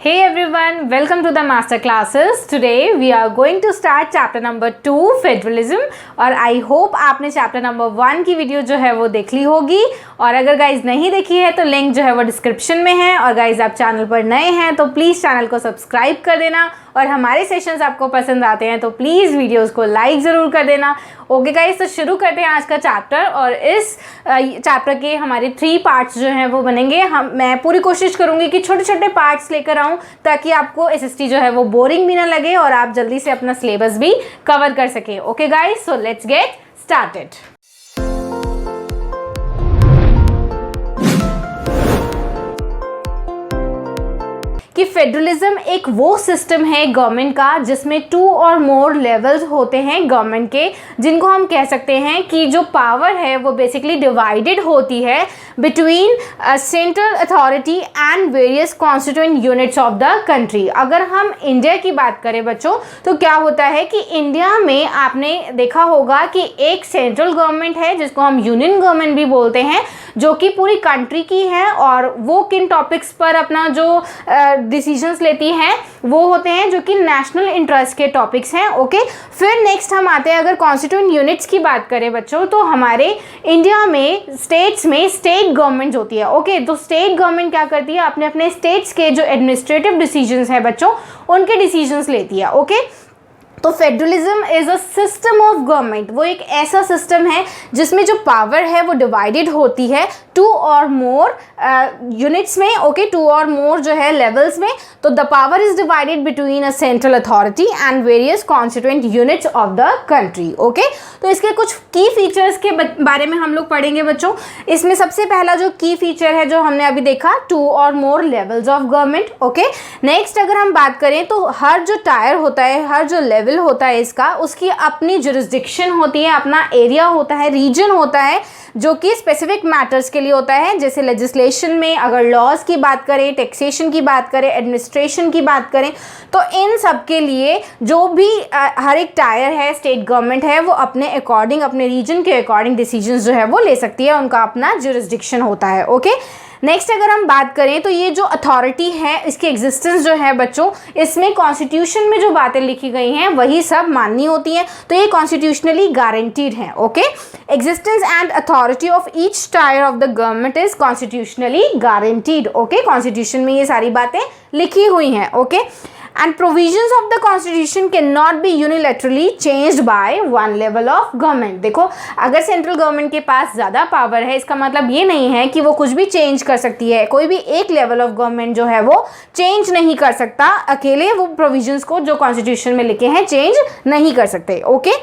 Hey everyone, welcome to the master classes. Today we are going to start chapter number 2 Federalism और I hope आपने chapter number 1 की video जो है वो देख ली होगी और अगर गाइज नहीं देखी है तो लिंक जो है वो डिस्क्रिप्शन में है और गाइज आप चैनल पर नए हैं तो प्लीज़ चैनल को सब्सक्राइब कर देना और हमारे सेशंस आपको पसंद आते हैं तो प्लीज़ वीडियोस को लाइक ज़रूर कर देना। ओके गाइस, तो शुरू करते हैं आज का चैप्टर और इस चैप्टर के हमारे 3 पार्ट्स जो हैं वो बनेंगे। मैं पूरी कोशिश करूँगी कि छोटे छोटे पार्ट्स लेकर आऊँ ताकि आपको एसएसटी जो है वो बोरिंग भी ना लगे और आप जल्दी से अपना सिलेबस भी कवर कर सकें। Okay guys, so let's get started. कि फेडरलिज्म एक वो सिस्टम है गवर्नमेंट का जिसमें 2 और मोर लेवल्स होते हैं गवर्नमेंट के, जिनको हम कह सकते हैं कि जो पावर है वो बेसिकली डिवाइडेड होती है between central authority and various constituent units of the country. अगर हम इंडिया की बात करें बच्चों तो क्या होता है कि इंडिया में आपने देखा होगा कि एक सेंट्रल गवर्नमेंट है जिसको हम यूनियन गवर्नमेंट भी बोलते हैं, जो कि पूरी कंट्री की है और वो किन टॉपिक्स पर अपना जो डिसीजंस लेती हैं वो होते हैं जो कि नेशनल इंटरेस्ट के टॉपिक्स हैं। ओके, फिर नेक्स्ट हम आते हैं अगर कॉन्स्टिट्यूएंट यूनिट्स की बात करें बच्चों तो हमारे इंडिया में स्टेट्स में स्टेट गवर्नमेंट होती है। ओके, तो स्टेट गवर्नमेंट क्या करती है, अपने अपने स्टेट्स के जो एडमिनिस्ट्रेटिव डिसीजंस हैं बच्चों उनके डिसीजंस लेती है। ओके, तो federalism is a system of government, वो एक ऐसा सिस्टम है जिसमें जो पावर है वो डिवाइडेड होती है 2 और मोर यूनिट्स में। ओके, 2 और मोर जो है लेवल्स में। तो the power is divided between a central authority and various constituent units of the country. Okay, तो इसके कुछ की फीचर्स के बारे में हम लोग पढ़ेंगे बच्चों। इसमें सबसे पहला जो की फीचर है जो हमने अभी देखा 2 और more levels of government. Okay, next अगर हम बात करें तो हर जो टायर होता है, हर जो लेवल होता है इसका, उसकी अपनी जुरिस्डिक्शन होती है, अपना एरिया होता है, रीजन होता है जो कि स्पेसिफिक मैटर्स के लिए होता है। जैसे लेजिस्लेशन में अगर लॉज की बात करें, टैक्सेशन की बात करें, एडमिनिस्ट्रेशन की बात करें, तो इन सब के लिए जो भी हर एक टायर है, स्टेट गवर्नमेंट है, वो अपने अकॉर्डिंग, अपने रीजन के अकॉर्डिंग डिसीजंस जो है वो ले सकती है, उनका अपना जुरिस्डिक्शन होता है। ओके, नेक्स्ट अगर हम बात करें तो ये जो अथॉरिटी है इसकी एग्जिस्टेंस जो है बच्चों, इसमें कॉन्स्टिट्यूशन में जो बातें लिखी गई हैं वही सब माननी होती हैं, तो ये कॉन्स्टिट्यूशनली गारंटीड है। Okay, existence and authority of each tyre of the government is constitutionally guaranteed. Okay, constitution में ये सारी बातें लिखी हुई हैं। Okay, and provisions of the constitution cannot be unilaterally changed by one level of government। देखो, अगर सेंट्रल गवर्नमेंट के पास ज़्यादा पावर है इसका मतलब ये नहीं है कि वो कुछ भी चेंज कर सकती है। कोई भी एक लेवल ऑफ गवर्नमेंट जो है वो चेंज नहीं कर सकता, अकेले वो प्रोविजंस को जो कॉन्स्टिट्यूशन में लिखे हैं चेंज नहीं कर सकते। Okay,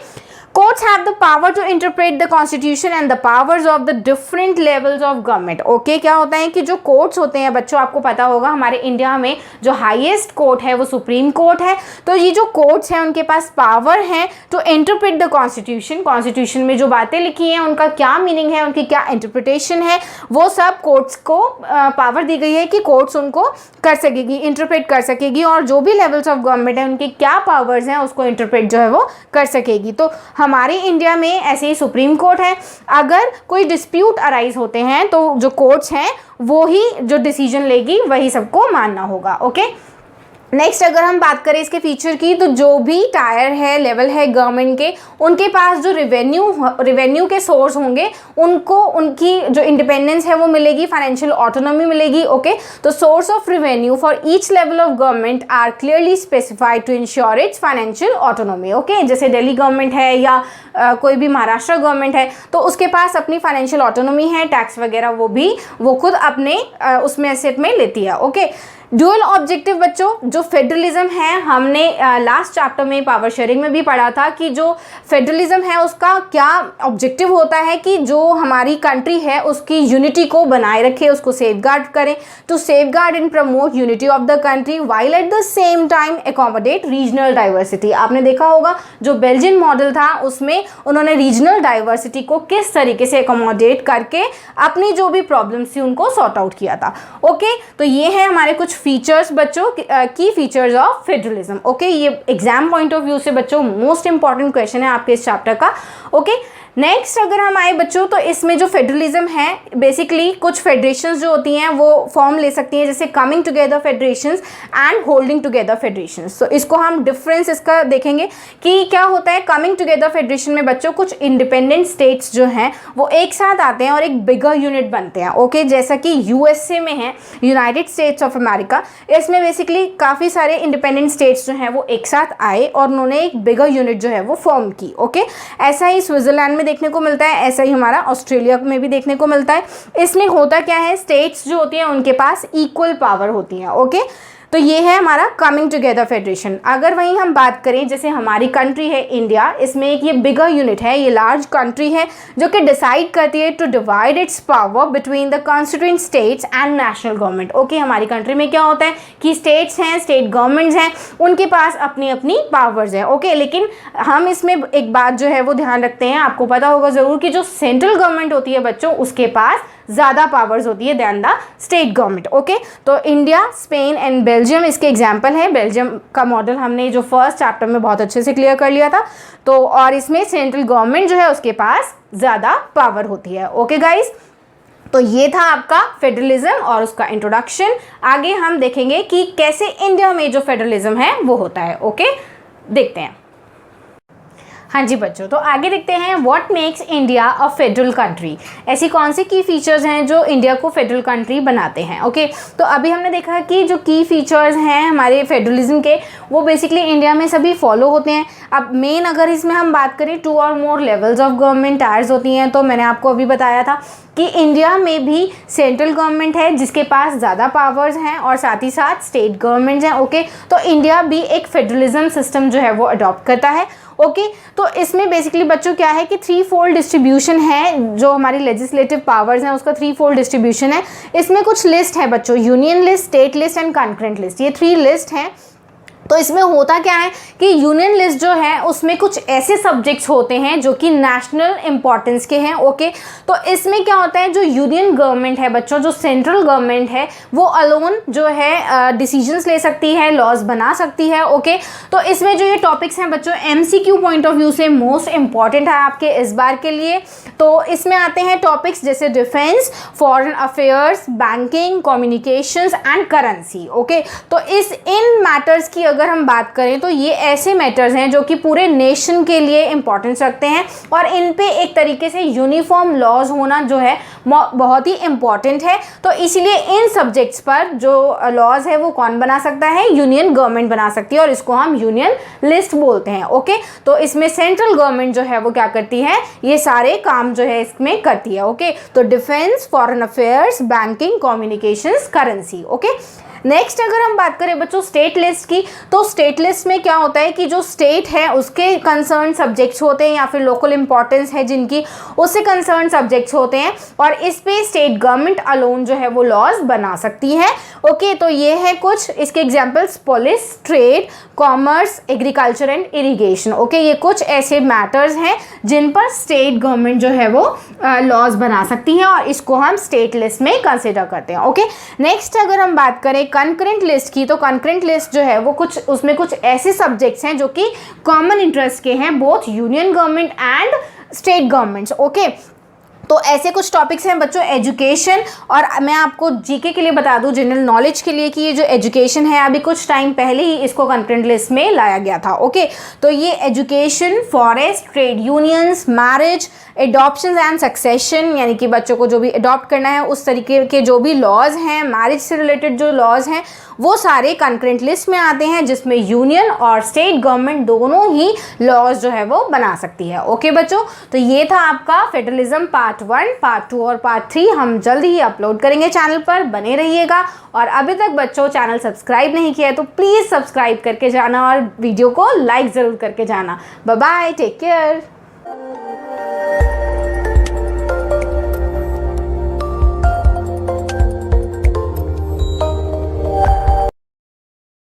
courts have the power to interpret the constitution and the powers of the different levels of government। Okay, क्या होता है कि जो कोर्ट्स होते हैं बच्चों, आपको पता होगा हमारे इंडिया में जो हाईएस्ट कोर्ट है वो सुप्रीम कोर्ट है। तो ये जो कोर्ट्स हैं उनके पास पावर है to interpret the constitution, constitution में जो बातें लिखी हैं उनका क्या मीनिंग है, उनकी क्या इंटरप्रिटेशन है, वो सब कोर्ट्स को पावर दी गई है कि कोर्ट्स उनको कर सकेगी, इंटरप्रेट कर सकेगी और जो भी लेवल्स ऑफ गवर्नमेंट है उनके क्या पावर्स हैं उसको इंटरप्रेट जो है वो कर सकेगी। तो हमारे इंडिया में ऐसे ही सुप्रीम कोर्ट है, अगर कोई डिस्प्यूट अराइज होते हैं तो जो कोर्ट्स हैं वो ही जो डिसीजन लेगी, वही सबको मानना होगा। ओके, नेक्स्ट अगर हम बात करें इसके फीचर की तो जो भी टायर है, लेवल है गवर्नमेंट के, उनके पास जो रेवेन्यू के सोर्स होंगे उनको उनकी जो इंडिपेंडेंस है वो मिलेगी, फाइनेंशियल ऑटोनॉमी मिलेगी। ओके, तो source of revenue for each level of government are clearly specified to ensure its financial autonomy. Okay, जैसे दिल्ली गवर्नमेंट है या कोई भी महाराष्ट्र गवर्नमेंट है तो उसके पास अपनी फाइनेंशियल ऑटोनॉमी है, टैक्स वगैरह वो खुद अपने उसमें एसेट में लेती है। ओके, ड्यूअल ऑब्जेक्टिव बच्चों, जो फेडरलिज्म है हमने लास्ट चैप्टर में पावर शेयरिंग में भी पढ़ा था कि जो फेडरलिज्म है उसका क्या ऑब्जेक्टिव होता है कि जो हमारी कंट्री है उसकी यूनिटी को बनाए रखे, उसको सेफगार्ड करें, to safeguard and promote unity of the country while at the same time accommodate regional diversity. आपने देखा होगा जो बेल्जियन मॉडल था उसमें उन्होंने रीजनल डाइवर्सिटी को किस तरीके से एकोमोडेट करके अपनी जो भी प्रॉब्लम्स थी उनको सॉर्ट आउट किया था। ओके, तो ये है हमारे कुछ फीचर्स बच्चों, की फीचर्स ऑफ फेडरलिज्म। ओके, ये एग्जाम पॉइंट ऑफ व्यू से बच्चों मोस्ट इंपॉर्टेंट क्वेश्चन है आपके इस चैप्टर का। ओके, नेक्स्ट अगर हम आए बच्चों तो इसमें जो फेडरलिज्म है बेसिकली कुछ फेडरेशंस जो होती हैं वो फॉर्म ले सकती हैं, जैसे coming together federations and holding together federations. तो इसको हम डिफरेंस इसका देखेंगे कि क्या होता है। कमिंग टुगेदर फेडरेशन में बच्चों कुछ इंडिपेंडेंट स्टेट्स जो हैं वो एक साथ आते हैं और एक बिगर यूनिट बनते हैं। ओके, जैसा कि यूएसए में है, यूनाइटेड स्टेट्स ऑफ अमेरिका, इसमें बेसिकली काफ़ी सारे इंडिपेंडेंट स्टेट्स जो हैं वो एक साथ आए और उन्होंने एक बिगर यूनिट जो है वो फॉर्म की। ओके, ऐसा ही स्विट्जरलैंड में देखने को मिलता है, ऐसा ही हमारा ऑस्ट्रेलिया में भी देखने को मिलता है। इसमें होता क्या है, स्टेट्स जो होती हैं उनके पास इक्वल पावर होती है। ओके, तो ये है हमारा कमिंग टुगेदर फेडरेशन। अगर वहीं हम बात करें जैसे हमारी कंट्री है इंडिया, इसमें एक ये बिगर यूनिट है, ये लार्ज कंट्री है जो कि डिसाइड करती है to divide its power between the constituent states and national government. Okay, हमारी कंट्री में क्या होता है कि स्टेट्स हैं, स्टेट गवर्नमेंट्स हैं, उनके पास अपनी अपनी पावर्स हैं। ओके, लेकिन हम इसमें एक बात जो है वो ध्यान रखते हैं, आपको पता होगा ज़रूर कि जो सेंट्रल गवर्नमेंट होती है बच्चों उसके पास ज़्यादा पावर्स होती है than the state government. Okay, तो इंडिया, स्पेन एंड बेल्जियम इसके एग्जाम्पल है। बेल्जियम का मॉडल हमने जो फर्स्ट चैप्टर में बहुत अच्छे से क्लियर कर लिया था। तो और इसमें सेंट्रल गवर्नमेंट जो है उसके पास ज़्यादा पावर होती है। ओके गाइज, तो ये था आपका फेडरलिज्म और उसका इंट्रोडक्शन। आगे हम देखेंगे कि कैसे इंडिया में जो फेडरलिज्म है वो होता है। ओके, देखते हैं। हाँ जी बच्चों, तो आगे देखते हैं what makes India a federal country. ऐसी कौन सी की फीचर्स हैं जो इंडिया को फेडरल कंट्री बनाते हैं। ओके, तो अभी हमने देखा कि जो की फीचर्स हैं हमारे फेडरलिज्म के वो बेसिकली इंडिया में सभी फॉलो होते हैं। अब मेन अगर इसमें हम बात करें 2 और more levels of government tyres होती हैं, तो मैंने आपको अभी बताया था कि इंडिया में भी सेंट्रल गवर्नमेंट है जिसके पास ज़्यादा पावर्स हैं और साथ ही साथ स्टेट गवर्नमेंट्स हैं। ओके, तो इंडिया भी एक फेडरलिज्म सिस्टम जो है वो अडॉप्ट करता है। ओके, तो इसमें बेसिकली बच्चों क्या है कि 3-fold डिस्ट्रीब्यूशन है, जो हमारी लेजिस्लेटिव पावर्स हैं उसका 3-fold डिस्ट्रीब्यूशन है। इसमें कुछ लिस्ट है बच्चों, union list, state list and concurrent list, ये 3 लिस्ट हैं। तो इसमें होता क्या है कि यूनियन लिस्ट जो है उसमें कुछ ऐसे सब्जेक्ट्स होते हैं जो कि नेशनल इंपॉर्टेंस के हैं। ओके, तो इसमें क्या होता है, जो यूनियन गवर्नमेंट है बच्चों, जो सेंट्रल गवर्नमेंट है वो अलोन जो है डिसीजंस ले सकती है, लॉज बना सकती है। ओके, तो इसमें जो ये टॉपिक्स हैं बच्चों एमसीक्यू पॉइंट ऑफ व्यू से मोस्ट इंपॉर्टेंट है आपके इस बार के लिए। तो इसमें आते हैं टॉपिक्स जैसे defence, foreign affairs, banking, communications and currency. Okay, तो इन मैटर्स की अगर हम बात करें तो ये ऐसे मैटर्स हैं जो कि पूरे नेशन के लिए इंपॉर्टेंस रखते हैं और इन पे एक तरीके से यूनिफॉर्म लॉज होना जो है बहुत ही इंपॉर्टेंट है। तो इसीलिए इन सब्जेक्ट्स पर जो लॉज है वो कौन बना सकता है, यूनियन गवर्नमेंट बना सकती है और इसको हम यूनियन लिस्ट बोलते हैं। ओके, तो इसमें सेंट्रल गवर्नमेंट जो है वो क्या करती है, ये सारे काम जो है इसमें करती है। ओके, तो defence, foreign affairs, banking, communications, currency. Okay, next अगर हम बात करें बच्चों स्टेट लिस्ट की, तो स्टेट लिस्ट में क्या होता है कि जो स्टेट है उसके कंसर्न सब्जेक्ट्स होते हैं या फिर लोकल इंपॉर्टेंस है जिनकी, उससे कंसर्न सब्जेक्ट्स होते हैं और इस पे स्टेट गवर्नमेंट अलोन जो है वो लॉज बना सकती है। ओके, तो ये है कुछ इसके examples, police, trade, commerce, agriculture and irrigation. Okay, ये कुछ ऐसे मैटर्स हैं जिन पर स्टेट गवर्नमेंट जो है वो लॉज बना सकती है और इसको हम स्टेट लिस्ट में कंसिडर करते हैं। ओके, नेक्स्ट अगर हम बात करें कंकरेंट लिस्ट की, तो कंकरेंट लिस्ट जो है वो कुछ उसमें कुछ ऐसे सब्जेक्ट्स हैं जो कि कॉमन इंटरेस्ट के हैं both union government and state governments. Okay, तो ऐसे कुछ टॉपिक्स हैं बच्चों एजुकेशन, और मैं आपको जीके के लिए बता दूं, जनरल नॉलेज के लिए, कि ये जो एजुकेशन है अभी कुछ टाइम पहले ही इसको कंकरेंट लिस्ट में लाया गया था। ओके, तो ये education, forest, trade unions, marriage, adoption and succession, यानी कि बच्चों को जो भी अडॉप्ट करना है उस तरीके के जो भी लॉज हैं, मैरिज से रिलेटेड जो लॉज हैं वो सारे कंकरेंट लिस्ट में आते हैं जिसमें यूनियन और स्टेट गवर्नमेंट दोनों ही लॉज जो है वो बना सकती है। ओके बच्चों, तो ये था आपका फेडरलिज्म पार्ट 1, पार्ट 2 और पार्ट 3 हम जल्द ही अपलोड करेंगे चैनल पर, बने रहिएगा। और अभी तक बच्चों चैनल सब्सक्राइब नहीं किया है तो प्लीज़ सब्सक्राइब करके जाना और वीडियो को लाइक ज़रूर करके जाना। Bye bye, take care.